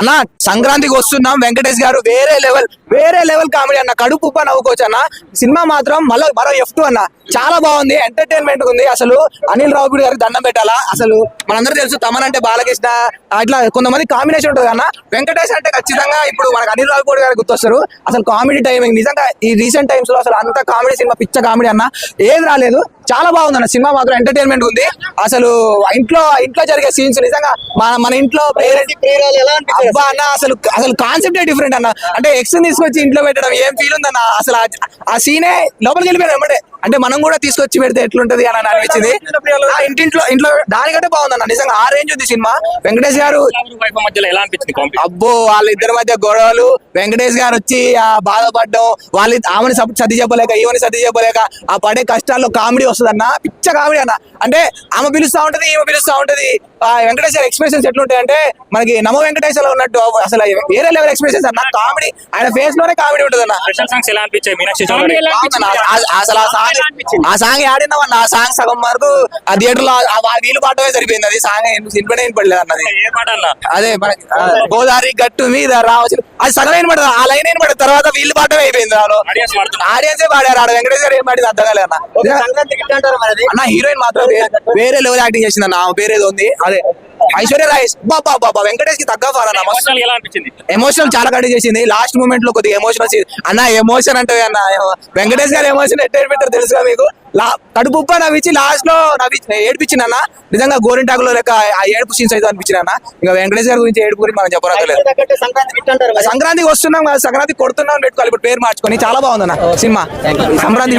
అన్న సంక్రాంతికి వస్తున్నాం. వెంకటేష్ గారు వేరే లెవెల్ కామెడీ అన్న, కడుపు ఉప్ప నవ్వుకోవచ్చు అన్న. సినిమా మాత్రం మరో F2 అన్న, చాలా బాగుంది, ఎంటర్టైన్మెంట్ ఉంది. అసలు అనిల్ రావుపూడి గారికి దండం పెట్టాలా. అసలు మనందరూ తెలుసు తమన్ అంటే బాలకృష్ణ, అట్లా కొంతమంది కాంబినేషన్ ఉంటుంది అన్న. వెంకటేష్ అంటే ఖచ్చితంగా ఇప్పుడు మనకు అనిల్ రావుపూడి గారు గుర్తొస్తారు. అసలు కామెడీ టైమింగ్ నిజంగా ఈ రీసెంట్ టైమ్స్ లో అసలు అంత కామెడీ సినిమా, పిచ్చ కామెడీ అన్న, ఏది రాలేదు. చాలా బాగుంది అన్న సినిమా మాత్రం, ఎంటర్టైన్మెంట్ ఉంది. అసలు ఇంట్లో జరిగే సీన్స్ నిజంగా మన ఇంట్లో అబ్బా అన్న, అసలు కాన్సెప్ట్ డిఫరెంట్ అన్న. అంటే ఎక్స్ తీసుకొచ్చి ఇంట్లో పెట్టడం ఏం ఫీల్ ఉందన్న. అసలు ఆ సీనే లోపలికి వెళ్ళిపోయాడు వెంబడే. అంటే మనం కూడా తీసుకొచ్చి పెడితే ఎట్లుంటది అని అనిపించింది. ఇంట్లో దానికంటే బాగుందన్న, నిజంగా ఆ రేంజ్ ఉంది సినిమా. వెంకటేష్ గారు అబ్బో, వాళ్ళిద్దరి మధ్య గొడవలు, వెంకటేష్ గారు వచ్చి బాధపడడం, ఆమెని సర్ది చెప్పలేక ఈమెని సర్ది చెప్పలేక ఆ పడే కష్టాల్లో కామెడీ వస్తుందన్న, పిచ్చ కామెడీ అన్న. అంటే ఆమె పిలుస్తా ఉంటది, ఈమె పిలుస్తా ఉంటది. వెంకటేష్ గారి ఎక్స్ప్రెషన్స్ ఎట్లుంటాయి అంటే మనకి నమో వెంకటేశ్వర ఉన్నట్టు, అసలు వేరే లెవెల్ ఎక్స్ప్రెషన్స్ అన్న. కామెడీ, ఆయన ఫేస్ లోనే కామెడీ ఉంటుంది అన్న. అసలు ఆ సాంగ్ ఆడినామన్న, ఆ సాంగ్ సగం వరకు ఆ థియేటర్ లో వీలు పాటమే సరిపోయింది. అది సాంగ్ వినపడలేదు అన్నది. అదే మనకి గోదావరి గట్టు మీద రావచ్చు, అది సగం ఏం పడదు, ఆ లైన్ ఏం పడదు, తర్వాత వీళ్ళు పాటమే అయిపోయింది. ఆడియన్సే పాడారు, ఆడ వెంకటేష్ గారు ఏం పాడింది అర్థం కాలేదు అన్న. హీరోయిన్ మాత్రం వేరే లెవెల్ యాక్టింగ్ చేసింది అన్న, వేరేది ఉంది. అదే ఐశ్వర్య రాయ్ బాబా వెంకటేష్ కి తగ్గ ఫార్ అన్న. ఎమోషనల్ చాలా కట్టి చేసింది. లాస్ట్ మూమెంట్ లో కొద్దిగా ఎమోషనల్ అన్న. ఎమోషన్ అంటే అన్న, వెంకటేష్ గారి ఎమోషన్ ఎట్లా పెట్టారు తెలుసుగా మీకు. కడుపు ఉప్ప నవ్వించి లాస్ట్ లో ఏడిపించింది అన్న. నిజంగా గోరింటాకులో లెక్క ఆ ఏడుపు సీన్స్ అయితే అనిపించింది అన్న. ఇంకా వెంకటేష్ గారి గురించి ఏడుపు గురించి మనం చెప్పలేదు. సంక్రాంతికి వస్తున్నాం కదా, సంక్రాంతి కొడుతున్నాం పెట్టుకోవాలి ఇప్పుడు పేరు మార్చుకొని. చాలా బాగుందన్న సినిమా, సంక్రాంతి